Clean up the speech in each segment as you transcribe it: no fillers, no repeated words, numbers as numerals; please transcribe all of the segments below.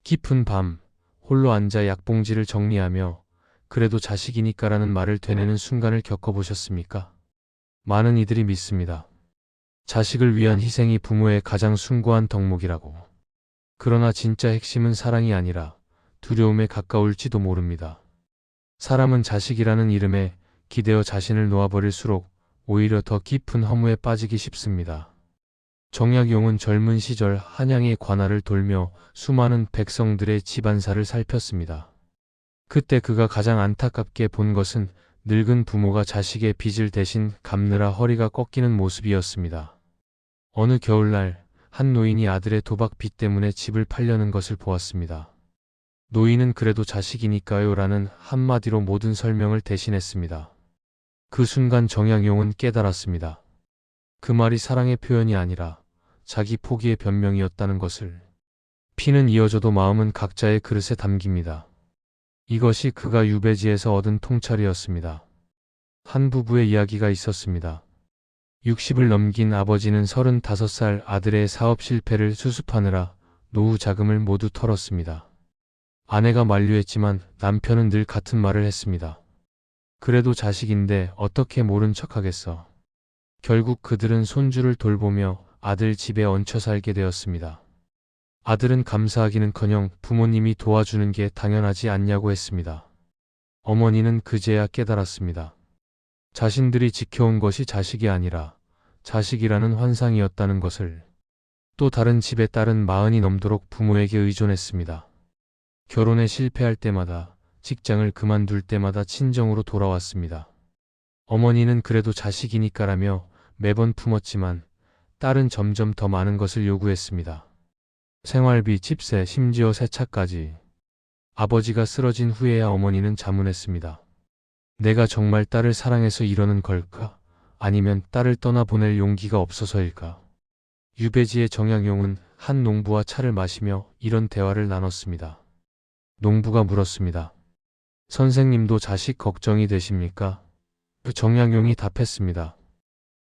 깊은 밤, 홀로 앉아 약봉지를 정리하며 그래도 자식이니까라는 말을 되뇌는 순간을 겪어보셨습니까? 많은 이들이 믿습니다. 자식을 위한 희생이 부모의 가장 숭고한 덕목이라고. 그러나 진짜 핵심은 사랑이 아니라 두려움에 가까울지도 모릅니다. 사람은 자식이라는 이름에 기대어 자신을 놓아버릴수록 오히려 더 깊은 허무에 빠지기 쉽습니다. 정약용은 젊은 시절 한양의 관할을 돌며 수많은 백성들의 집안사를 살폈습니다. 그때 그가 가장 안타깝게 본 것은 늙은 부모가 자식의 빚을 대신 갚느라 허리가 꺾이는 모습이었습니다. 어느 겨울날 한 노인이 아들의 도박 빚 때문에 집을 팔려는 것을 보았습니다. 노인은 그래도 자식이니까요 라는 한마디로 모든 설명을 대신했습니다. 그 순간 정약용은 깨달았습니다. 그 말이 사랑의 표현이 아니라 자기 포기의 변명이었다는 것을. 피는 이어져도 마음은 각자의 그릇에 담깁니다. 이것이 그가 유배지에서 얻은 통찰이었습니다. 한 부부의 이야기가 있었습니다. 60을 넘긴 아버지는 35살 아들의 사업 실패를 수습하느라 노후 자금을 모두 털었습니다. 아내가 만류했지만 남편은 늘 같은 말을 했습니다. 그래도 자식인데 어떻게 모른 척하겠어. 결국 그들은 손주를 돌보며 아들 집에 얹혀 살게 되었습니다. 아들은 감사하기는커녕 부모님이 도와주는 게 당연하지 않냐고 했습니다. 어머니는 그제야 깨달았습니다. 자신들이 지켜온 것이 자식이 아니라 자식이라는 환상이었다는 것을. 또 다른 집의 딸은 40이 넘도록 부모에게 의존했습니다. 결혼에 실패할 때마다, 직장을 그만둘 때마다 친정으로 돌아왔습니다. 어머니는 그래도 자식이니까라며 매번 품었지만 딸은 점점 더 많은 것을 요구했습니다. 생활비, 집세, 심지어 세차까지. 아버지가 쓰러진 후에야 어머니는 자문했습니다. 내가 정말 딸을 사랑해서 이러는 걸까? 아니면 딸을 떠나보낼 용기가 없어서일까? 유배지의 정약용은 한 농부와 차를 마시며 이런 대화를 나눴습니다. 농부가 물었습니다. 선생님도 자식 걱정이 되십니까? 정약용이 답했습니다.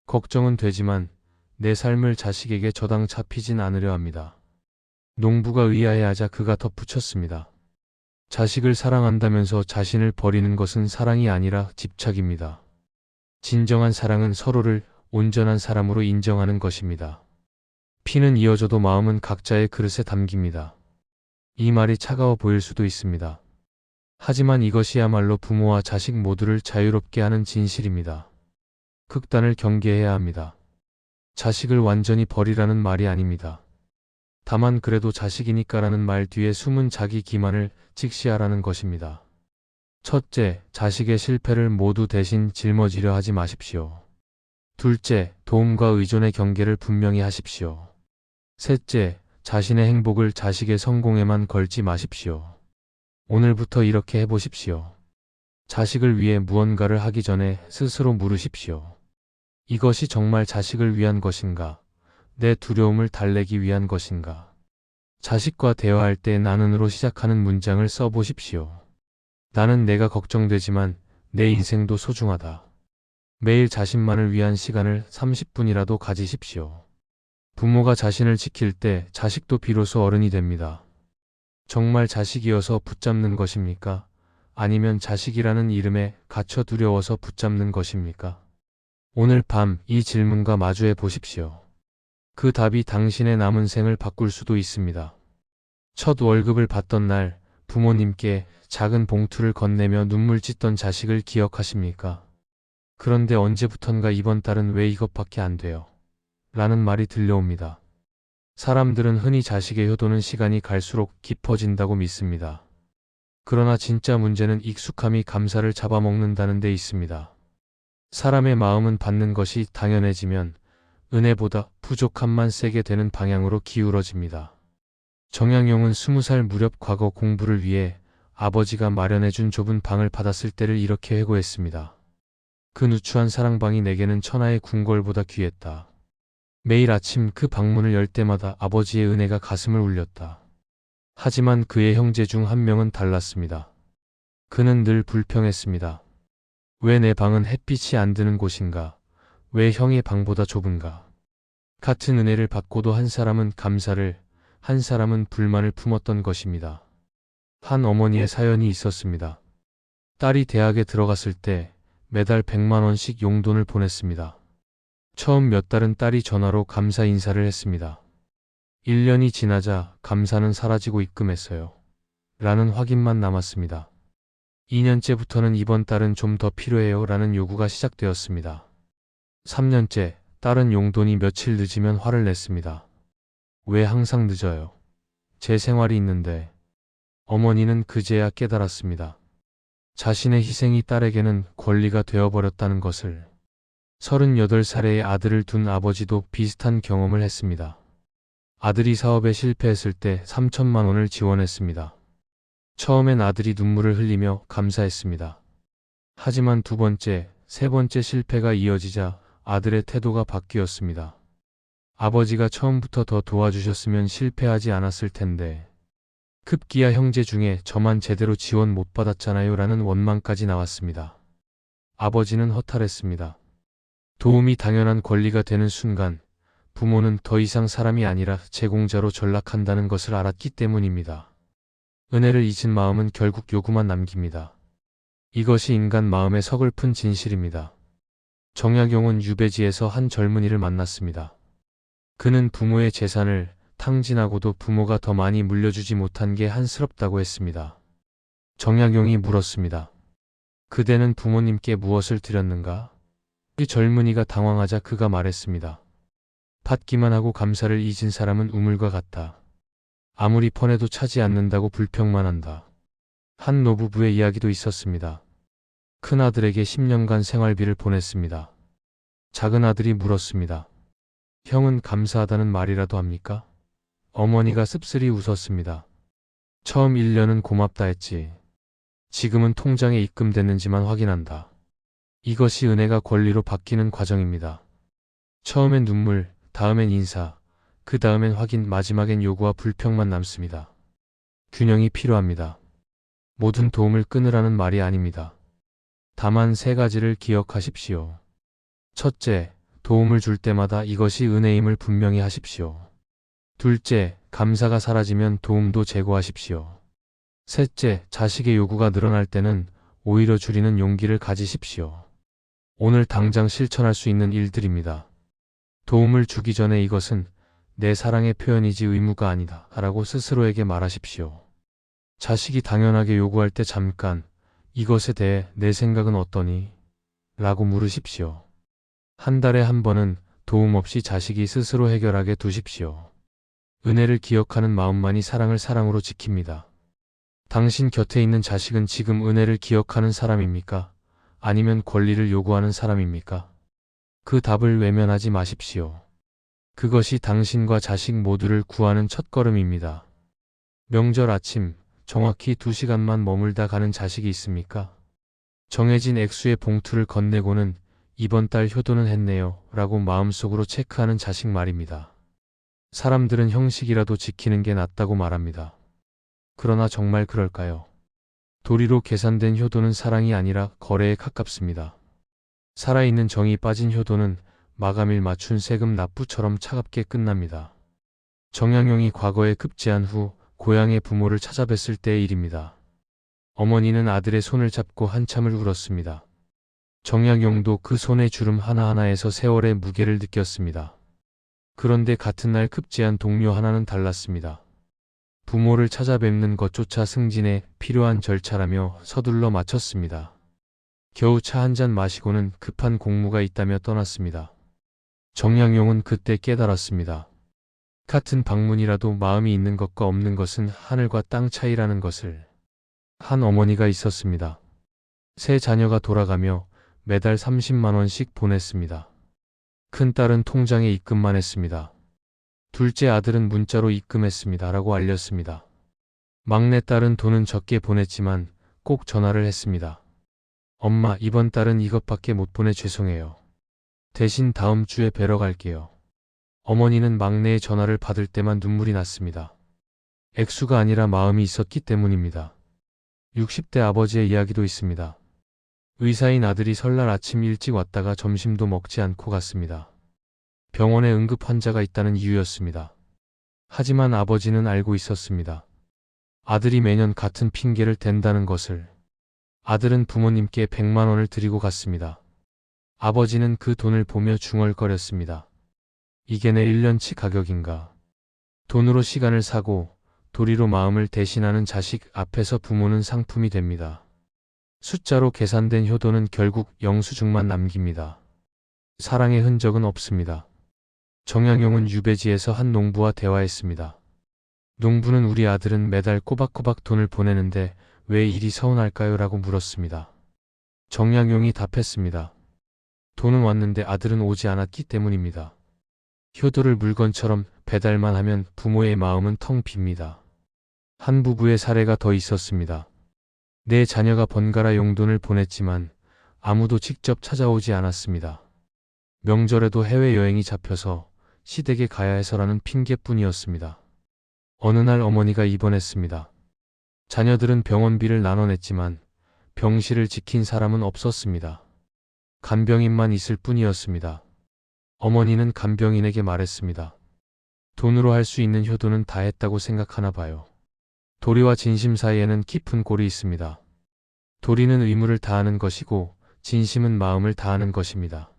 걱정은 되지만 내 삶을 자식에게 저당 잡히진 않으려 합니다. 농부가 의아해하자 그가 덧붙였습니다. 자식을 사랑한다면서 자신을 버리는 것은 사랑이 아니라 집착입니다. 진정한 사랑은 서로를 온전한 사람으로 인정하는 것입니다. 피는 이어져도 마음은 각자의 그릇에 담깁니다. 이 말이 차가워 보일 수도 있습니다. 하지만 이것이야말로 부모와 자식 모두를 자유롭게 하는 진실입니다. 극단을 경계해야 합니다. 자식을 완전히 버리라는 말이 아닙니다. 다만 그래도 자식이니까라는 말 뒤에 숨은 자기 기만을 직시하라는 것입니다. 첫째, 자식의 실패를 모두 대신 짊어지려 하지 마십시오. 둘째, 도움과 의존의 경계를 분명히 하십시오. 셋째, 자신의 행복을 자식의 성공에만 걸지 마십시오. 오늘부터 이렇게 해보십시오. 자식을 위해 무언가를 하기 전에 스스로 물으십시오. 이것이 정말 자식을 위한 것인가? 내 두려움을 달래기 위한 것인가? 자식과 대화할 때 나는으로 시작하는 문장을 써보십시오. 나는 내가 걱정되지만 내 인생도 소중하다. 매일 자신만을 위한 시간을 30분이라도 가지십시오. 부모가 자신을 지킬 때 자식도 비로소 어른이 됩니다. 정말 자식이어서 붙잡는 것입니까? 아니면 자식이라는 이름에 갇혀 두려워서 붙잡는 것입니까? 오늘 밤 이 질문과 마주해 보십시오. 그 답이 당신의 남은 생을 바꿀 수도 있습니다. 첫 월급을 받던 날 부모님께 작은 봉투를 건네며 눈물 찢던 자식을 기억하십니까? 그런데 언제부턴가 이번 달은 왜 이것밖에 안 돼요? 라는 말이 들려옵니다. 사람들은 흔히 자식의 효도는 시간이 갈수록 깊어진다고 믿습니다. 그러나 진짜 문제는 익숙함이 감사를 잡아먹는다는 데 있습니다. 사람의 마음은 받는 것이 당연해지면 은혜보다 부족함만 세게 되는 방향으로 기울어집니다. 정약용은 20살 무렵 과거 공부를 위해 아버지가 마련해준 좁은 방을 받았을 때를 이렇게 회고했습니다. 그 누추한 사랑방이 내게는 천하의 궁궐보다 귀했다. 매일 아침 그 방문을 열 때마다 아버지의 은혜가 가슴을 울렸다. 하지만 그의 형제 중 한 명은 달랐습니다. 그는 늘 불평했습니다. 왜 내 방은 햇빛이 안 드는 곳인가? 왜 형의 방보다 좁은가? 같은 은혜를 받고도 한 사람은 감사를, 한 사람은 불만을 품었던 것입니다. 한 어머니의 사연이 있었습니다. 딸이 대학에 들어갔을 때 매달 100만 원씩 용돈을 보냈습니다. 처음 몇 달은 딸이 전화로 감사 인사를 했습니다. 1년이 지나자 감사는 사라지고 입금했어요. 라는 확인만 남았습니다. 2년째부터는 이번 달은 좀 더 필요해요 라는 요구가 시작되었습니다. 3년째 딸은 용돈이 며칠 늦으면 화를 냈습니다. 왜 항상 늦어요? 제 생활이 있는데. 어머니는 그제야 깨달았습니다. 자신의 희생이 딸에게는 권리가 되어버렸다는 것을. 38살의 아들을 둔 아버지도 비슷한 경험을 했습니다. 아들이 사업에 실패했을 때 3천만 원을 지원했습니다. 처음엔 아들이 눈물을 흘리며 감사했습니다. 하지만 두 번째, 세 번째 실패가 이어지자 아들의 태도가 바뀌었습니다. 아버지가 처음부터 더 도와주셨으면 실패하지 않았을 텐데. 급기야 형제 중에 저만 제대로 지원 못 받았잖아요 라는 원망까지 나왔습니다. 아버지는 허탈했습니다. 도움이 당연한 권리가 되는 순간 부모는 더 이상 사람이 아니라 제공자로 전락한다는 것을 알았기 때문입니다. 은혜를 잊은 마음은 결국 요구만 남깁니다. 이것이 인간 마음의 서글픈 진실입니다. 정약용은 유배지에서 한 젊은이를 만났습니다. 그는 부모의 재산을 탕진하고도 부모가 더 많이 물려주지 못한 게 한스럽다고 했습니다. 정약용이 물었습니다. 그대는 부모님께 무엇을 드렸는가? 이 젊은이가 당황하자 그가 말했습니다. 받기만 하고 감사를 잊은 사람은 우물과 같다. 아무리 퍼내도 차지 않는다고 불평만 한다. 한 노부부의 이야기도 있었습니다. 큰아들에게 10년간 생활비를 보냈습니다. 작은 아들이 물었습니다. 형은 감사하다는 말이라도 합니까? 어머니가 씁쓸히 웃었습니다. 처음 1년은 고맙다 했지. 지금은 통장에 입금됐는지만 확인한다. 이것이 은혜가 권리로 바뀌는 과정입니다. 처음엔 눈물, 다음엔 인사, 그 다음엔 확인, 마지막엔 요구와 불평만 남습니다. 균형이 필요합니다. 모든 도움을 끊으라는 말이 아닙니다. 다만 세 가지를 기억하십시오. 첫째, 도움을 줄 때마다 이것이 은혜임을 분명히 하십시오. 둘째, 감사가 사라지면 도움도 제고하십시오. 셋째, 자식의 요구가 늘어날 때는 오히려 줄이는 용기를 가지십시오. 오늘 당장 실천할 수 있는 일들입니다. 도움을 주기 전에 이것은 내 사랑의 표현이지 의무가 아니다 라고 스스로에게 말하십시오. 자식이 당연하게 요구할 때 잠깐 이것에 대해 내 생각은 어떠니? 라고 물으십시오. 한 달에 한 번은 도움 없이 자식이 스스로 해결하게 두십시오. 은혜를 기억하는 마음만이 사랑을 사랑으로 지킵니다. 당신 곁에 있는 자식은 지금 은혜를 기억하는 사람입니까? 아니면 권리를 요구하는 사람입니까? 그 답을 외면하지 마십시오. 그것이 당신과 자식 모두를 구하는 첫걸음입니다. 명절 아침 정확히 2시간만 머물다 가는 자식이 있습니까? 정해진 액수의 봉투를 건네고는 이번 달 효도는 했네요 라고 마음속으로 체크하는 자식 말입니다. 사람들은 형식이라도 지키는 게 낫다고 말합니다. 그러나 정말 그럴까요? 도리로 계산된 효도는 사랑이 아니라 거래에 가깝습니다. 살아있는 정이 빠진 효도는 마감일 맞춘 세금 납부처럼 차갑게 끝납니다. 정약용이 과거에 급제한 후 고향의 부모를 찾아뵀을 때의 일입니다. 어머니는 아들의 손을 잡고 한참을 울었습니다. 정약용도 그 손의 주름 하나하나에서 세월의 무게를 느꼈습니다. 그런데 같은 날 급제한 동료 하나는 달랐습니다. 부모를 찾아뵙는 것조차 승진에 필요한 절차라며 서둘러 마쳤습니다. 겨우 차 한 잔 마시고는 급한 공무가 있다며 떠났습니다. 정약용은 그때 깨달았습니다. 같은 방문이라도 마음이 있는 것과 없는 것은 하늘과 땅 차이라는 것을. 한 어머니가 있었습니다. 세 자녀가 돌아가며 매달 30만 원씩 보냈습니다. 큰딸은 통장에 입금만 했습니다. 둘째 아들은 문자로 입금했습니다 라고 알렸습니다. 막내딸은 돈은 적게 보냈지만 꼭 전화를 했습니다. 엄마, 이번 달은 이것밖에 못 보내 죄송해요. 대신 다음 주에 뵈러 갈게요. 어머니는 막내의 전화를 받을 때만 눈물이 났습니다. 액수가 아니라 마음이 있었기 때문입니다. 60대 아버지의 이야기도 있습니다. 의사인 아들이 설날 아침 일찍 왔다가 점심도 먹지 않고 갔습니다. 병원에 응급 환자가 있다는 이유였습니다. 하지만 아버지는 알고 있었습니다. 아들이 매년 같은 핑계를 댄다는 것을. 아들은 부모님께 100만 원을 드리고 갔습니다. 아버지는 그 돈을 보며 중얼거렸습니다. 이게 내 1년치 가격인가. 돈으로 시간을 사고 도리로 마음을 대신하는 자식 앞에서 부모는 상품이 됩니다. 숫자로 계산된 효도는 결국 영수증만 남깁니다. 사랑의 흔적은 없습니다. 정양용은 유배지에서 한 농부와 대화했습니다. 농부는 우리 아들은 매달 꼬박꼬박 돈을 보내는데 왜 일이 서운할까요? 라고 물었습니다. 정양용이 답했습니다. 돈은 왔는데 아들은 오지 않았기 때문입니다. 효도를 물건처럼 배달만 하면 부모의 마음은 텅 빕니다. 한 부부의 사례가 더 있었습니다. 내 자녀가 번갈아 용돈을 보냈지만 아무도 직접 찾아오지 않았습니다. 명절에도 해외여행이 잡혀서 시댁에 가야 해서라는 핑계뿐이었습니다. 어느 날 어머니가 입원했습니다. 자녀들은 병원비를 나눠냈지만 병실을 지킨 사람은 없었습니다. 간병인만 있을 뿐이었습니다. 어머니는 간병인에게 말했습니다. 돈으로 할 수 있는 효도는 다 했다고 생각하나 봐요. 도리와 진심 사이에는 깊은 골이 있습니다. 도리는 의무를 다하는 것이고 진심은 마음을 다하는 것입니다.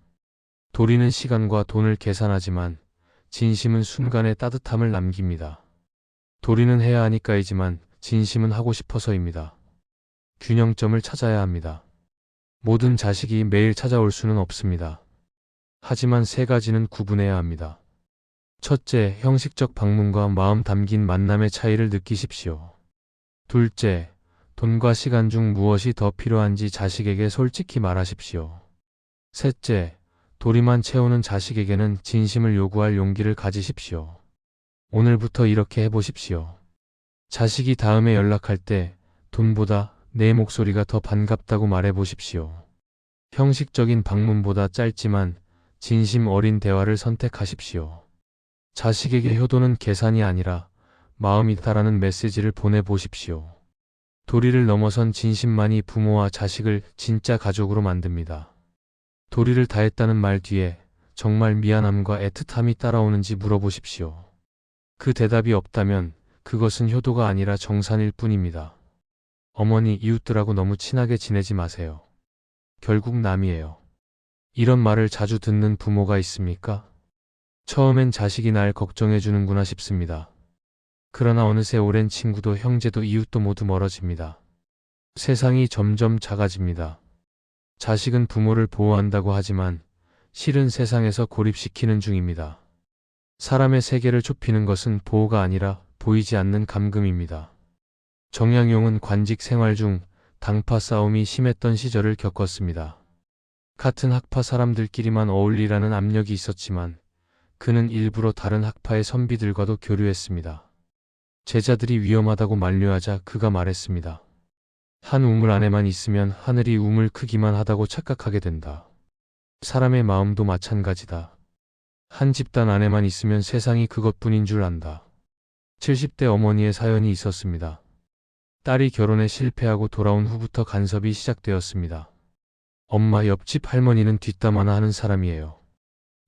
도리는 시간과 돈을 계산하지만 진심은 순간의 따뜻함을 남깁니다. 도리는 해야 하니까이지만 진심은 하고 싶어서입니다. 균형점을 찾아야 합니다. 모든 자식이 매일 찾아올 수는 없습니다. 하지만 세 가지는 구분해야 합니다. 첫째, 형식적 방문과 마음 담긴 만남의 차이를 느끼십시오. 둘째, 돈과 시간 중 무엇이 더 필요한지 자식에게 솔직히 말하십시오. 셋째, 도리만 채우는 자식에게는 진심을 요구할 용기를 가지십시오. 오늘부터 이렇게 해보십시오. 자식이 다음에 연락할 때 돈보다 내 목소리가 더 반갑다고 말해보십시오. 형식적인 방문보다 짧지만 진심 어린 대화를 선택하십시오. 자식에게 효도는 계산이 아니라 마음이다라는 메시지를 보내보십시오. 도리를 넘어선 진심만이 부모와 자식을 진짜 가족으로 만듭니다. 도리를 다했다는 말 뒤에 정말 미안함과 애틋함이 따라오는지 물어보십시오. 그 대답이 없다면 그것은 효도가 아니라 정산일 뿐입니다. 어머니, 이웃들하고 너무 친하게 지내지 마세요. 결국 남이에요. 이런 말을 자주 듣는 부모가 있습니까? 처음엔 자식이 날 걱정해 주는구나 싶습니다. 그러나 어느새 오랜 친구도 형제도 이웃도 모두 멀어집니다. 세상이 점점 작아집니다. 자식은 부모를 보호한다고 하지만 실은 세상에서 고립시키는 중입니다. 사람의 세계를 좁히는 것은 보호가 아니라 보이지 않는 감금입니다. 정양용은 관직 생활 중 당파 싸움이 심했던 시절을 겪었습니다. 같은 학파 사람들끼리만 어울리라는 압력이 있었지만 그는 일부러 다른 학파의 선비들과도 교류했습니다. 제자들이 위험하다고 만류하자 그가 말했습니다. 한 우물 안에만 있으면 하늘이 우물 크기만 하다고 착각하게 된다. 사람의 마음도 마찬가지다. 한 집단 안에만 있으면 세상이 그것뿐인 줄 안다. 70대 어머니의 사연이 있었습니다. 딸이 결혼에 실패하고 돌아온 후부터 간섭이 시작되었습니다. 엄마, 옆집 할머니는 뒷담 하나 하는 사람이에요.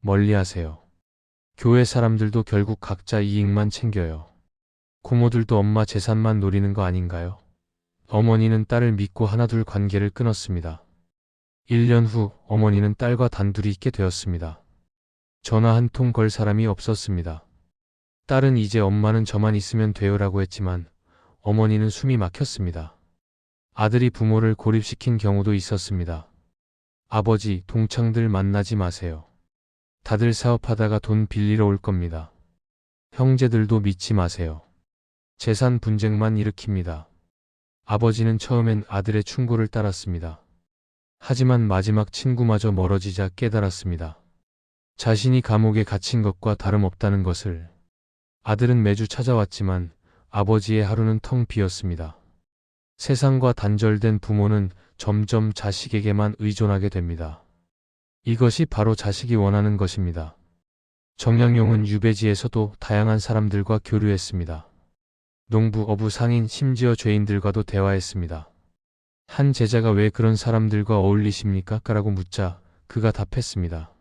멀리하세요. 교회 사람들도 결국 각자 이익만 챙겨요. 고모들도 엄마 재산만 노리는 거 아닌가요? 어머니는 딸을 믿고 하나둘 관계를 끊었습니다. 1년 후 어머니는 딸과 단둘이 있게 되었습니다. 전화 한 통 걸 사람이 없었습니다. 딸은 이제 엄마는 저만 있으면 돼요라고 했지만 어머니는 숨이 막혔습니다. 아들이 부모를 고립시킨 경우도 있었습니다. 아버지, 동창들 만나지 마세요. 다들 사업하다가 돈 빌리러 올 겁니다. 형제들도 믿지 마세요. 재산 분쟁만 일으킵니다. 아버지는 처음엔 아들의 충고를 따랐습니다. 하지만 마지막 친구마저 멀어지자 깨달았습니다. 자신이 감옥에 갇힌 것과 다름없다는 것을. 아들은 매주 찾아왔지만 아버지의 하루는 텅 비었습니다. 세상과 단절된 부모는 점점 자식에게만 의존하게 됩니다. 이것이 바로 자식이 원하는 것입니다. 정양용은 유배지에서도 다양한 사람들과 교류했습니다. 농부, 어부, 상인, 심지어 죄인들과도 대화했습니다. 한 제자가 왜 그런 사람들과 어울리십니까? 라고 묻자 그가 답했습니다.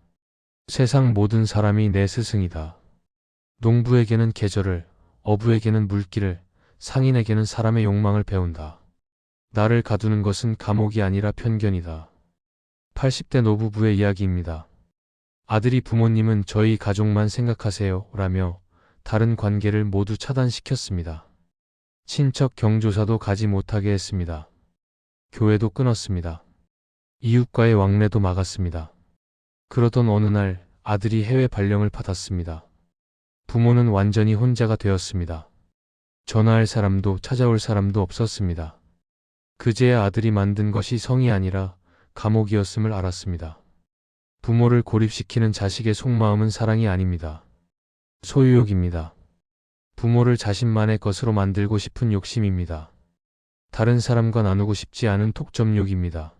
세상 모든 사람이 내 스승이다. 농부에게는 계절을, 어부에게는 물길을, 상인에게는 사람의 욕망을 배운다. 나를 가두는 것은 감옥이 아니라 편견이다. 80대 노부부의 이야기입니다. 아들이 부모님은 저희 가족만 생각하세요 라며 다른 관계를 모두 차단시켰습니다. 친척 경조사도 가지 못하게 했습니다. 교회도 끊었습니다. 이웃과의 왕래도 막았습니다. 그러던 어느 날 아들이 해외 발령을 받았습니다. 부모는 완전히 혼자가 되었습니다. 전화할 사람도 찾아올 사람도 없었습니다. 그제야 아들이 만든 것이 성이 아니라 감옥이었음을 알았습니다. 부모를 고립시키는 자식의 속마음은 사랑이 아닙니다. 소유욕입니다. 부모를 자신만의 것으로 만들고 싶은 욕심입니다. 다른 사람과 나누고 싶지 않은 독점욕입니다.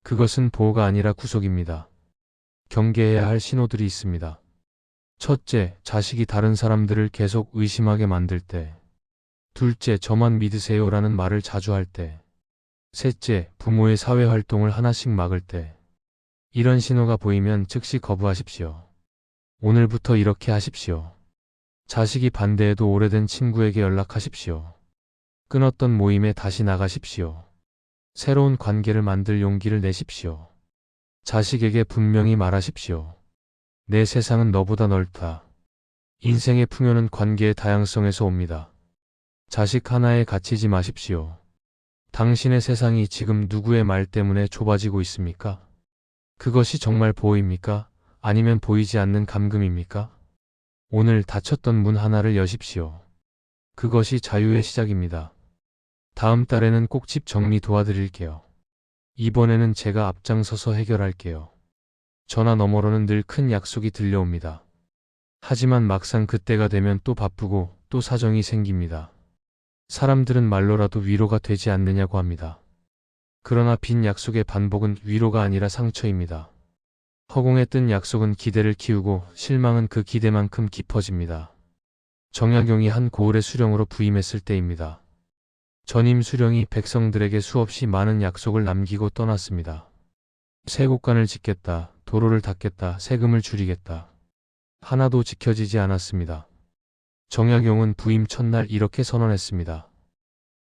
그것은 보호가 아니라 구속입니다. 경계해야 할 신호들이 있습니다. 첫째, 자식이 다른 사람들을 계속 의심하게 만들 때. 둘째, 저만 믿으세요라는 말을 자주 할 때. 셋째, 부모의 사회활동을 하나씩 막을 때. 이런 신호가 보이면 즉시 거부하십시오. 오늘부터 이렇게 하십시오. 자식이 반대해도 오래된 친구에게 연락하십시오. 끊었던 모임에 다시 나가십시오. 새로운 관계를 만들 용기를 내십시오. 자식에게 분명히 말하십시오. 내 세상은 너보다 넓다. 인생의 풍요는 관계의 다양성에서 옵니다. 자식 하나에 갇히지 마십시오. 당신의 세상이 지금 누구의 말 때문에 좁아지고 있습니까? 그것이 정말 보호입니까? 아니면 보이지 않는 감금입니까? 오늘 닫혔던 문 하나를 여십시오. 그것이 자유의 시작입니다. 다음 달에는 꼭 집 정리 도와드릴게요. 이번에는 제가 앞장서서 해결할게요. 전화 너머로는 늘 큰 약속이 들려옵니다. 하지만 막상 그때가 되면 또 바쁘고 또 사정이 생깁니다. 사람들은 말로라도 위로가 되지 않느냐고 합니다. 그러나 빈 약속의 반복은 위로가 아니라 상처입니다. 허공에 뜬 약속은 기대를 키우고 실망은 그 기대만큼 깊어집니다. 정약용이 한 고을의 수령으로 부임했을 때입니다. 전임 수령이 백성들에게 수없이 많은 약속을 남기고 떠났습니다. 세곡간을 짓겠다, 도로를 닦겠다, 세금을 줄이겠다. 하나도 지켜지지 않았습니다. 정약용은 부임 첫날 이렇게 선언했습니다.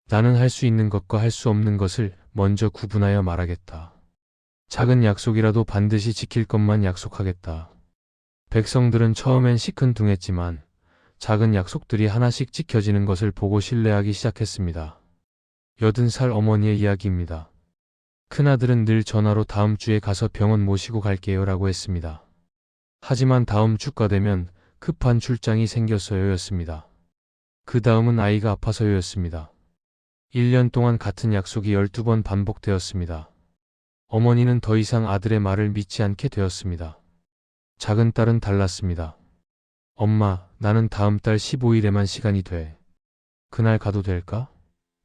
나는 할 수 있는 것과 할 수 없는 것을 먼저 구분하여 말하겠다. 작은 약속이라도 반드시 지킬 것만 약속하겠다. 백성들은 처음엔 시큰둥했지만 작은 약속들이 하나씩 지켜지는 것을 보고 신뢰하기 시작했습니다. 80살 어머니의 이야기입니다. 큰아들은 늘 전화로 다음 주에 가서 병원 모시고 갈게요 라고 했습니다. 하지만 다음 주가 되면 급한 출장이 생겼어요였습니다. 그 다음은 아이가 아파서요였습니다. 1년 동안 같은 약속이 12번 반복되었습니다. 어머니는 더 이상 아들의 말을 믿지 않게 되었습니다. 작은 딸은 달랐습니다. 엄마, 나는 다음 달 15일에만 시간이 돼. 그날 가도 될까?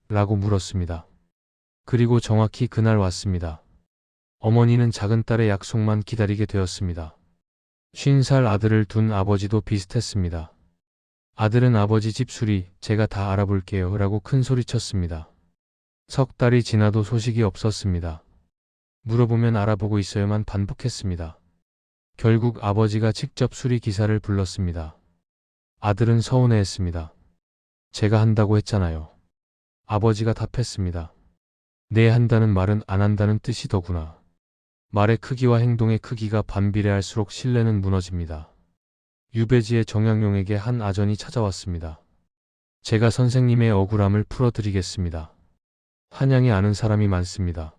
라고 물었습니다. 그리고 정확히 그날 왔습니다. 어머니는 작은 딸의 약속만 기다리게 되었습니다. 50살 아들을 둔 아버지도 비슷했습니다. 아들은 아버지 집 수리 제가 다 알아볼게요 라고 큰 소리쳤습니다. 석 달이 지나도 소식이 없었습니다. 물어보면 알아보고 있어요만 반복했습니다. 결국 아버지가 직접 수리 기사를 불렀습니다. 아들은 서운해했습니다. 제가 한다고 했잖아요. 아버지가 답했습니다. 네, 한다는 말은 안 한다는 뜻이더구나. 말의 크기와 행동의 크기가 반비례할수록 신뢰는 무너집니다. 유배지의 정약용에게 한 아전이 찾아왔습니다. 제가 선생님의 억울함을 풀어드리겠습니다. 한양에 아는 사람이 많습니다.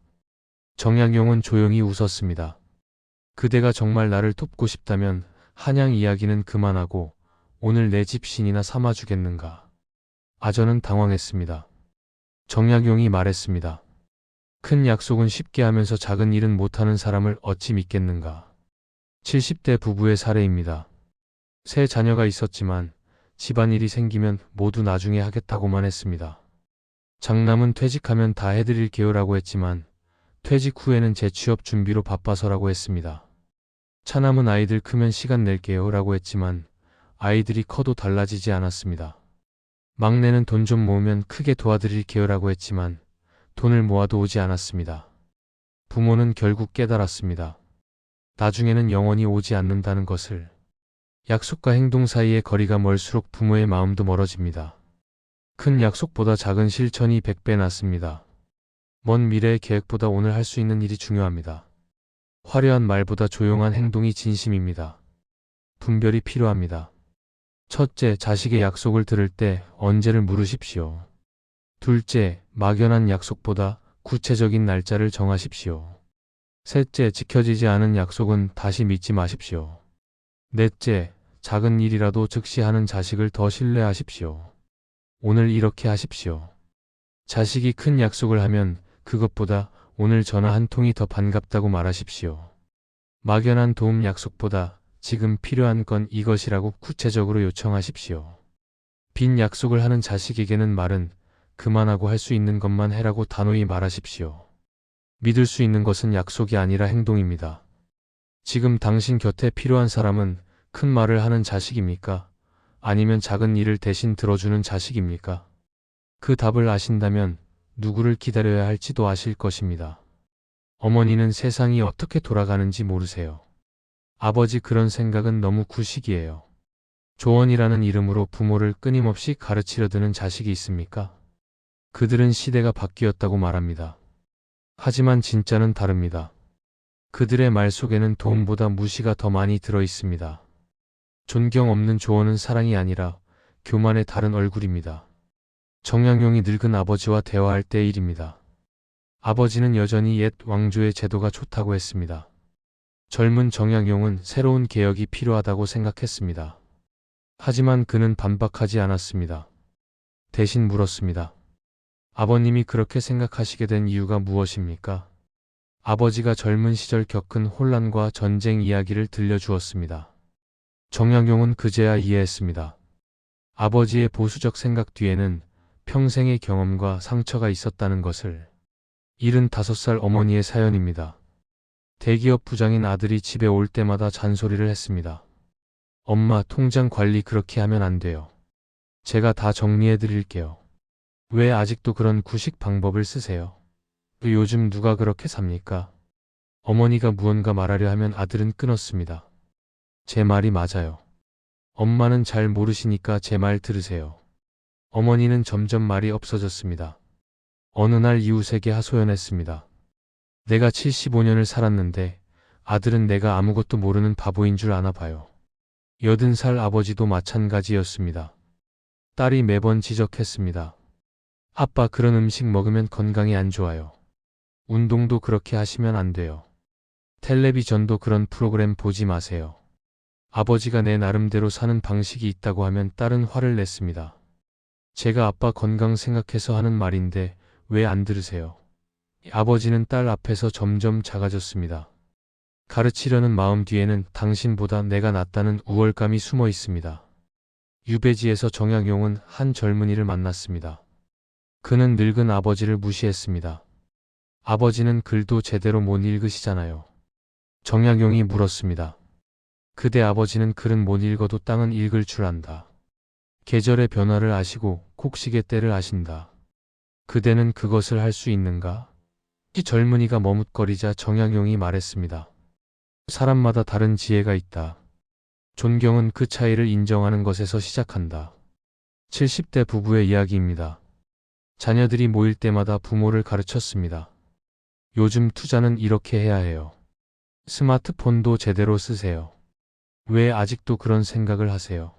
정약용은 조용히 웃었습니다. 그대가 정말 나를 돕고 싶다면 한양 이야기는 그만하고 오늘 내 집 신이나 삼아주겠는가. 아전은 당황했습니다. 정약용이 말했습니다. 큰 약속은 쉽게 하면서 작은 일은 못하는 사람을 어찌 믿겠는가. 70대 부부의 사례입니다. 세 자녀가 있었지만 집안일이 생기면 모두 나중에 하겠다고만 했습니다. 장남은 퇴직하면 다 해드릴게요라고 했지만 퇴직 후에는 재취업 준비로 바빠서라고 했습니다. 차남은 아이들 크면 시간 낼게요라고 했지만 아이들이 커도 달라지지 않았습니다. 막내는 돈 좀 모으면 크게 도와드릴게요라고 했지만 돈을 모아도 오지 않았습니다. 부모는 결국 깨달았습니다. 나중에는 영원히 오지 않는다는 것을. 약속과 행동 사이의 거리가 멀수록 부모의 마음도 멀어집니다. 큰 약속보다 작은 실천이 100배 낫습니다. 먼 미래의 계획보다 오늘 할 수 있는 일이 중요합니다. 화려한 말보다 조용한 행동이 진심입니다. 분별이 필요합니다. 첫째, 자식의 약속을 들을 때 언제를 물으십시오. 둘째, 막연한 약속보다 구체적인 날짜를 정하십시오. 셋째, 지켜지지 않은 약속은 다시 믿지 마십시오. 넷째, 작은 일이라도 즉시 하는 자식을 더 신뢰하십시오. 오늘 이렇게 하십시오. 자식이 큰 약속을 하면 그것보다 오늘 전화 한 통이 더 반갑다고 말하십시오. 막연한 도움 약속보다 지금 필요한 건 이것이라고 구체적으로 요청하십시오. 빈 약속을 하는 자식에게는 말은 그만하고 할 수 있는 것만 해라고 단호히 말하십시오. 믿을 수 있는 것은 약속이 아니라 행동입니다. 지금 당신 곁에 필요한 사람은 큰 말을 하는 자식입니까? 아니면 작은 일을 대신 들어주는 자식입니까? 그 답을 아신다면 누구를 기다려야 할지도 아실 것입니다. 어머니는 세상이 어떻게 돌아가는지 모르세요. 아버지, 그런 생각은 너무 구식이에요. 조언이라는 이름으로 부모를 끊임없이 가르치려 드는 자식이 있습니까? 그들은 시대가 바뀌었다고 말합니다. 하지만 진짜는 다릅니다. 그들의 말 속에는 도움보다 무시가 더 많이 들어 있습니다. 존경 없는 조언은 사랑이 아니라 교만의 다른 얼굴입니다. 정약용이 늙은 아버지와 대화할 때의 일입니다. 아버지는 여전히 옛 왕조의 제도가 좋다고 했습니다. 젊은 정약용은 새로운 개혁이 필요하다고 생각했습니다. 하지만 그는 반박하지 않았습니다. 대신 물었습니다. 아버님이 그렇게 생각하시게 된 이유가 무엇입니까? 아버지가 젊은 시절 겪은 혼란과 전쟁 이야기를 들려주었습니다. 정약용은 그제야 이해했습니다. 아버지의 보수적 생각 뒤에는 평생의 경험과 상처가 있었다는 것을. 75살 어머니의 사연입니다. 대기업 부장인 아들이 집에 올 때마다 잔소리를 했습니다. 엄마, 통장 관리 그렇게 하면 안 돼요. 제가 다 정리해 드릴게요. 왜 아직도 그런 구식 방법을 쓰세요? 요즘 누가 그렇게 삽니까? 어머니가 무언가 말하려 하면 아들은 끊었습니다. 제 말이 맞아요. 엄마는 잘 모르시니까 제 말 들으세요. 어머니는 점점 말이 없어졌습니다. 어느 날 이웃에게 하소연했습니다. 내가 75년을 살았는데 아들은 내가 아무것도 모르는 바보인 줄 아나 봐요. 80살 아버지도 마찬가지였습니다. 딸이 매번 지적했습니다. 아빠, 그런 음식 먹으면 건강에 안 좋아요. 운동도 그렇게 하시면 안 돼요. 텔레비전도 그런 프로그램 보지 마세요. 아버지가 내 나름대로 사는 방식이 있다고 하면 딸은 화를 냈습니다. 제가 아빠 건강 생각해서 하는 말인데 왜 안 들으세요? 아버지는 딸 앞에서 점점 작아졌습니다. 가르치려는 마음 뒤에는 당신보다 내가 낫다는 우월감이 숨어 있습니다. 유배지에서 정약용은 한 젊은이를 만났습니다. 그는 늙은 아버지를 무시했습니다. 아버지는 글도 제대로 못 읽으시잖아요. 정약용이 물었습니다. 그대 아버지는 글은 못 읽어도 땅은 읽을 줄 안다. 계절의 변화를 아시고 곡식의 때를 아신다. 그대는 그것을 할 수 있는가? 이 젊은이가 머뭇거리자 정약용이 말했습니다. 사람마다 다른 지혜가 있다. 존경은 그 차이를 인정하는 것에서 시작한다. 70대 부부의 이야기입니다. 자녀들이 모일 때마다 부모를 가르쳤습니다. 요즘 투자는 이렇게 해야 해요. 스마트폰도 제대로 쓰세요. 왜 아직도 그런 생각을 하세요?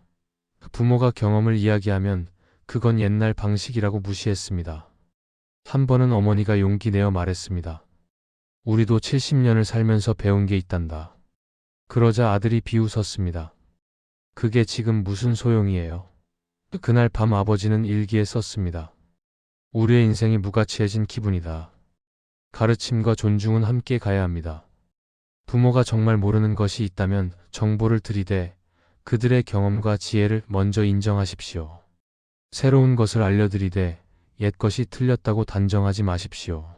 부모가 경험을 이야기하면 그건 옛날 방식이라고 무시했습니다. 한 번은 어머니가 용기 내어 말했습니다. 우리도 70년을 살면서 배운 게 있단다. 그러자 아들이 비웃었습니다. 그게 지금 무슨 소용이에요? 그날 밤 아버지는 일기에 썼습니다. 우리의 인생이 무가치해진 기분이다. 가르침과 존중은 함께 가야 합니다. 부모가 정말 모르는 것이 있다면 정보를 들이대 그들의 경험과 지혜를 먼저 인정하십시오. 새로운 것을 알려드리되 옛 것이 틀렸다고 단정하지 마십시오.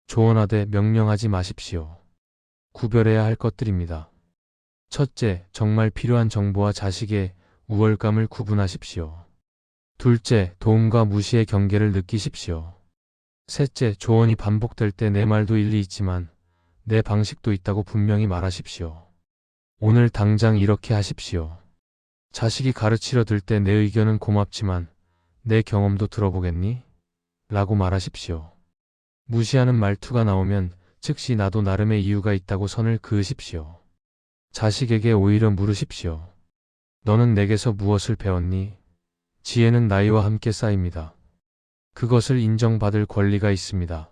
조언하되 명령하지 마십시오. 구별해야 할 것들입니다. 첫째, 정말 필요한 정보와 자식의 우월감을 구분하십시오. 둘째, 도움과 무시의 경계를 느끼십시오. 셋째, 조언이 반복될 때 내 말도 일리 있지만 내 방식도 있다고 분명히 말하십시오. 오늘 당장 이렇게 하십시오. 자식이 가르치려 들 때 내 의견은 고맙지만 내 경험도 들어보겠니? 라고 말하십시오. 무시하는 말투가 나오면 즉시 나도 나름의 이유가 있다고 선을 그으십시오. 자식에게 오히려 물으십시오. 너는 내게서 무엇을 배웠니? 지혜는 나이와 함께 쌓입니다. 그것을 인정받을 권리가 있습니다.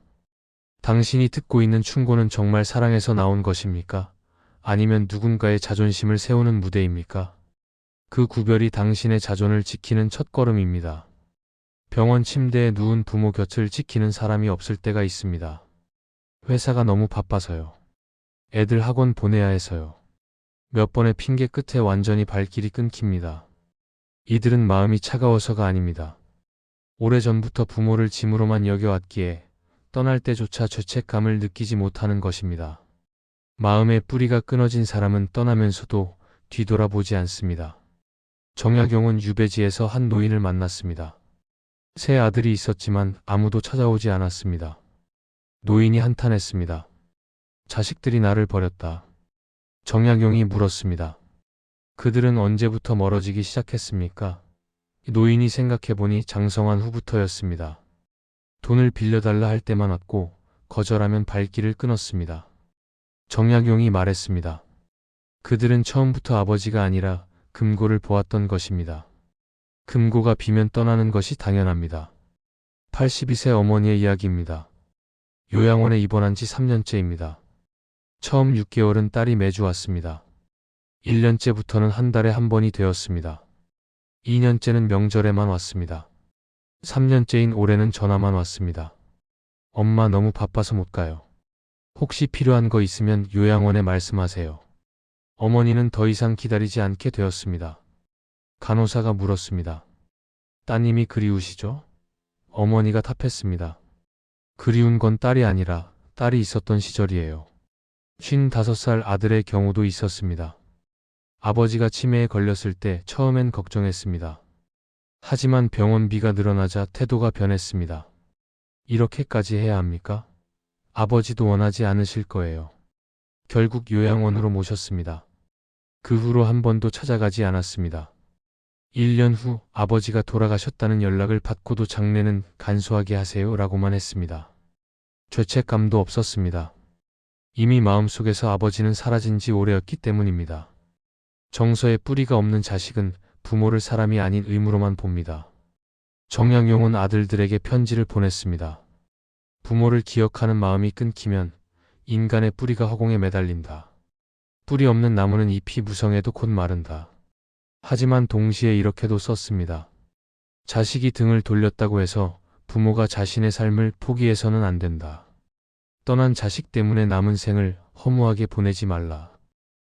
당신이 듣고 있는 충고는 정말 사랑에서 나온 것입니까? 아니면 누군가의 자존심을 세우는 무대입니까? 그 구별이 당신의 자존을 지키는 첫걸음입니다. 병원 침대에 누운 부모 곁을 지키는 사람이 없을 때가 있습니다. 회사가 너무 바빠서요. 애들 학원 보내야 해서요. 몇 번의 핑계 끝에 완전히 발길이 끊깁니다. 이들은 마음이 차가워서가 아닙니다. 오래전부터 부모를 짐으로만 여겨왔기에 떠날 때조차 죄책감을 느끼지 못하는 것입니다. 마음의 뿌리가 끊어진 사람은 떠나면서도 뒤돌아보지 않습니다. 정약용은 유배지에서 한 노인을 만났습니다. 세 아들이 있었지만 아무도 찾아오지 않았습니다. 노인이 한탄했습니다. 자식들이 나를 버렸다. 정약용이 물었습니다. 그들은 언제부터 멀어지기 시작했습니까? 노인이 생각해보니 장성한 후부터였습니다. 돈을 빌려달라 할 때만 왔고 거절하면 발길을 끊었습니다. 정약용이 말했습니다. 그들은 처음부터 아버지가 아니라 금고를 보았던 것입니다. 금고가 비면 떠나는 것이 당연합니다. 82세 어머니의 이야기입니다. 요양원에 입원한 지 3년째입니다. 처음 6개월은 딸이 매주 왔습니다. 1년째부터는 한 달에 한 번이 되었습니다. 2년째는 명절에만 왔습니다. 3년째인 올해는 전화만 왔습니다. 엄마 너무 바빠서 못 가요. 혹시 필요한 거 있으면 요양원에 말씀하세요. 어머니는 더 이상 기다리지 않게 되었습니다. 간호사가 물었습니다. 따님이 그리우시죠? 어머니가 답했습니다. 그리운 건 딸이 아니라 딸이 있었던 시절이에요. 55살 아들의 경우도 있었습니다. 아버지가 치매에 걸렸을 때 처음엔 걱정했습니다. 하지만 병원비가 늘어나자 태도가 변했습니다. 이렇게까지 해야 합니까? 아버지도 원하지 않으실 거예요. 결국 요양원으로 모셨습니다. 그 후로 한 번도 찾아가지 않았습니다. 1년 후 아버지가 돌아가셨다는 연락을 받고도 장례는 간소하게 하세요 라고만 했습니다. 죄책감도 없었습니다. 이미 마음속에서 아버지는 사라진 지 오래였기 때문입니다. 정서에 뿌리가 없는 자식은 부모를 사람이 아닌 의무로만 봅니다. 정약용은 아들들에게 편지를 보냈습니다. 부모를 기억하는 마음이 끊기면 인간의 뿌리가 허공에 매달린다. 뿌리 없는 나무는 잎이 무성해도 곧 마른다. 하지만 동시에 이렇게도 썼습니다. 자식이 등을 돌렸다고 해서 부모가 자신의 삶을 포기해서는 안 된다. 떠난 자식 때문에 남은 생을 허무하게 보내지 말라.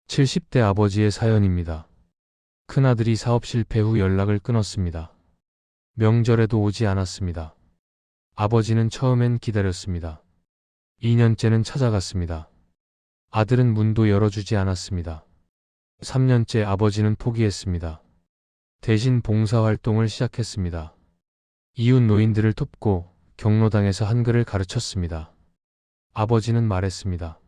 70대 아버지의 사연입니다. 큰아들이 사업 실패 후 연락을 끊었습니다. 명절에도 오지 않았습니다. 아버지는 처음엔 기다렸습니다. 2년째는 찾아갔습니다. 아들은 문도 열어주지 않았습니다. 3년째 아버지는 포기했습니다. 대신 봉사활동을 시작했습니다. 이웃 노인들을 돕고 경로당에서 한글을 가르쳤습니다. 아버지는 말했습니다.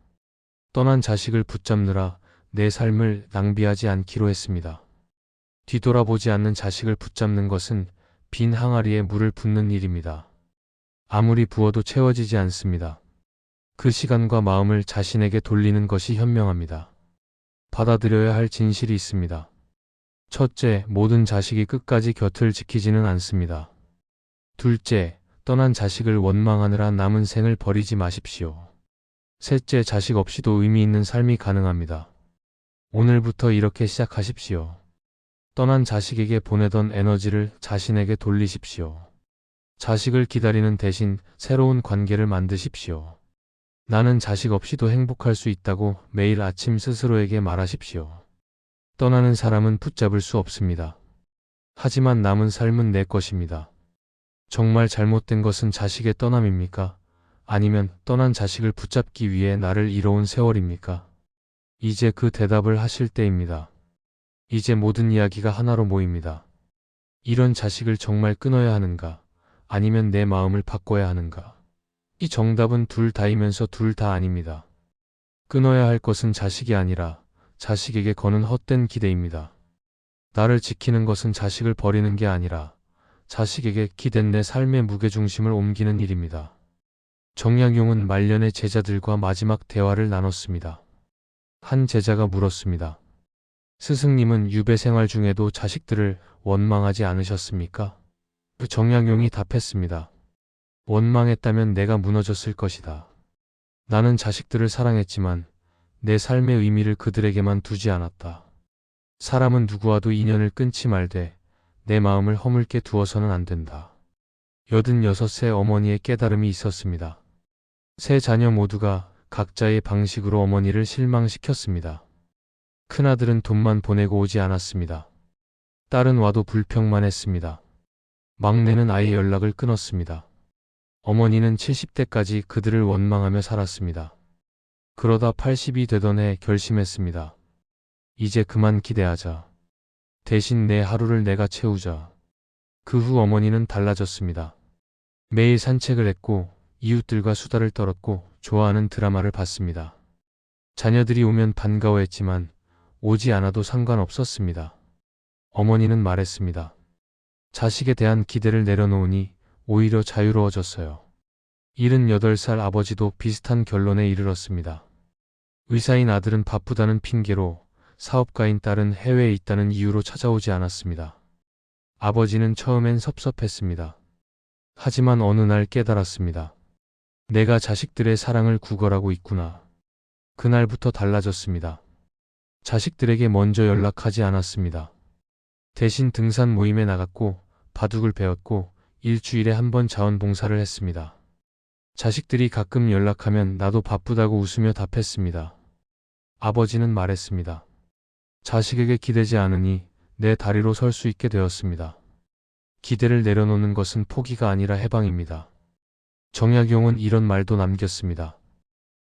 떠난 자식을 붙잡느라 내 삶을 낭비하지 않기로 했습니다. 뒤돌아보지 않는 자식을 붙잡는 것은 빈 항아리에 물을 붓는 일입니다. 아무리 부어도 채워지지 않습니다. 그 시간과 마음을 자신에게 돌리는 것이 현명합니다. 받아들여야 할 진실이 있습니다. 첫째, 모든 자식이 끝까지 곁을 지키지는 않습니다. 둘째, 떠난 자식을 원망하느라 남은 생을 버리지 마십시오. 셋째, 자식 없이도 의미 있는 삶이 가능합니다. 오늘부터 이렇게 시작하십시오. 떠난 자식에게 보내던 에너지를 자신에게 돌리십시오. 자식을 기다리는 대신 새로운 관계를 만드십시오. 나는 자식 없이도 행복할 수 있다고 매일 아침 스스로에게 말하십시오. 떠나는 사람은 붙잡을 수 없습니다. 하지만 남은 삶은 내 것입니다. 정말 잘못된 것은 자식의 떠남입니까? 아니면 떠난 자식을 붙잡기 위해 나를 잃어온 세월입니까? 이제 그 대답을 하실 때입니다. 이제 모든 이야기가 하나로 모입니다. 이런 자식을 정말 끊어야 하는가? 아니면 내 마음을 바꿔야 하는가? 이 정답은 둘 다이면서 둘 다 아닙니다. 끊어야 할 것은 자식이 아니라 자식에게 거는 헛된 기대입니다. 나를 지키는 것은 자식을 버리는 게 아니라 자식에게 기댄 내 삶의 무게중심을 옮기는 일입니다. 정약용은 말년에 제자들과 마지막 대화를 나눴습니다. 한 제자가 물었습니다. 스승님은 유배 생활 중에도 자식들을 원망하지 않으셨습니까? 그 정약용이 답했습니다. 원망했다면 내가 무너졌을 것이다. 나는 자식들을 사랑했지만 내 삶의 의미를 그들에게만 두지 않았다. 사람은 누구와도 인연을 끊지 말되 내 마음을 허물게 두어서는 안 된다. 86세 어머니의 깨달음이 있었습니다. 세 자녀 모두가 각자의 방식으로 어머니를 실망시켰습니다. 큰아들은 돈만 보내고 오지 않았습니다. 딸은 와도 불평만 했습니다. 막내는 아예 연락을 끊었습니다. 어머니는 70대까지 그들을 원망하며 살았습니다. 그러다 80이 되던 해 결심했습니다. 이제 그만 기대하자. 대신 내 하루를 내가 채우자. 그 후 어머니는 달라졌습니다. 매일 산책을 했고 이웃들과 수다를 떨었고 좋아하는 드라마를 봤습니다. 자녀들이 오면 반가워했지만 오지 않아도 상관없었습니다. 어머니는 말했습니다. 자식에 대한 기대를 내려놓으니 오히려 자유로워졌어요. 78살 아버지도 비슷한 결론에 이르렀습니다. 의사인 아들은 바쁘다는 핑계로, 사업가인 딸은 해외에 있다는 이유로 찾아오지 않았습니다. 아버지는 처음엔 섭섭했습니다. 하지만 어느 날 깨달았습니다. 내가 자식들의 사랑을 구걸하고 있구나. 그날부터 달라졌습니다. 자식들에게 먼저 연락하지 않았습니다. 대신 등산 모임에 나갔고 바둑을 배웠고 일주일에 한 번 자원봉사를 했습니다. 자식들이 가끔 연락하면 나도 바쁘다고 웃으며 답했습니다. 아버지는 말했습니다. 자식에게 기대지 않으니 내 다리로 설 수 있게 되었습니다. 기대를 내려놓는 것은 포기가 아니라 해방입니다. 정약용은 이런 말도 남겼습니다.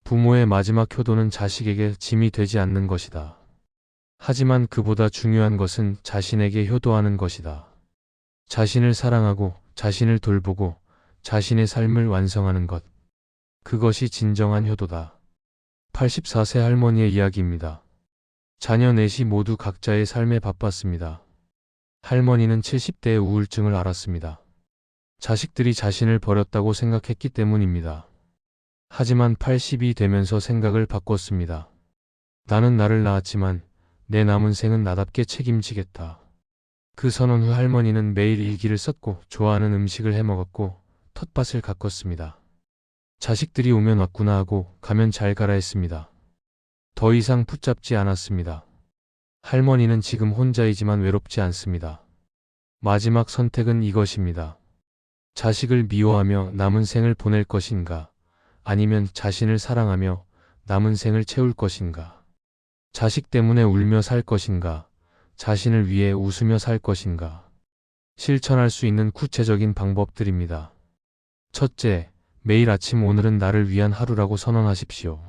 부모의 마지막 효도는 자식에게 짐이 되지 않는 것이다. 하지만 그보다 중요한 것은 자신에게 효도하는 것이다. 자신을 사랑하고 자신을 돌보고 자신의 삶을 완성하는 것. 그것이 진정한 효도다. 84세 할머니의 이야기입니다. 자녀 넷이 모두 각자의 삶에 바빴습니다. 할머니는 70대의 우울증을 앓았습니다. 자식들이 자신을 버렸다고 생각했기 때문입니다. 하지만 80이 되면서 생각을 바꿨습니다. 나는 나를 낳았지만 내 남은 생은 나답게 책임지겠다. 그 선언 후 할머니는 매일 일기를 썼고 좋아하는 음식을 해먹었고 텃밭을 가꿨습니다. 자식들이 오면 왔구나 하고 가면 잘 가라 했습니다. 더 이상 붙잡지 않았습니다. 할머니는 지금 혼자이지만 외롭지 않습니다. 마지막 선택은 이것입니다. 자식을 미워하며 남은 생을 보낼 것인가, 아니면 자신을 사랑하며 남은 생을 채울 것인가. 자식 때문에 울며 살 것인가, 자신을 위해 웃으며 살 것인가. 실천할 수 있는 구체적인 방법들입니다. 첫째, 매일 아침 오늘은 나를 위한 하루라고 선언하십시오.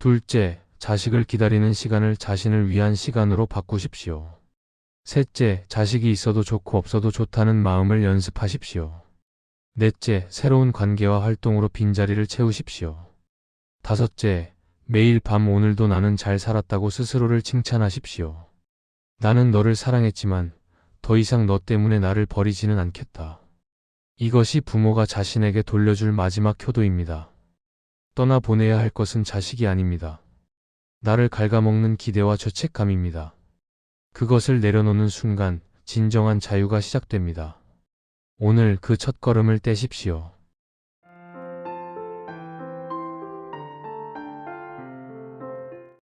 둘째, 자식을 기다리는 시간을 자신을 위한 시간으로 바꾸십시오. 셋째, 자식이 있어도 좋고 없어도 좋다는 마음을 연습하십시오. 넷째, 새로운 관계와 활동으로 빈자리를 채우십시오. 다섯째, 매일 밤 오늘도 나는 잘 살았다고 스스로를 칭찬하십시오. 나는 너를 사랑했지만 더 이상 너 때문에 나를 버리지는 않겠다. 이것이 부모가 자신에게 돌려줄 마지막 효도입니다. 떠나보내야 할 것은 자식이 아닙니다. 나를 갉아먹는 기대와 죄책감입니다. 그것을 내려놓는 순간 진정한 자유가 시작됩니다. 오늘 그 첫걸음을 떼십시오.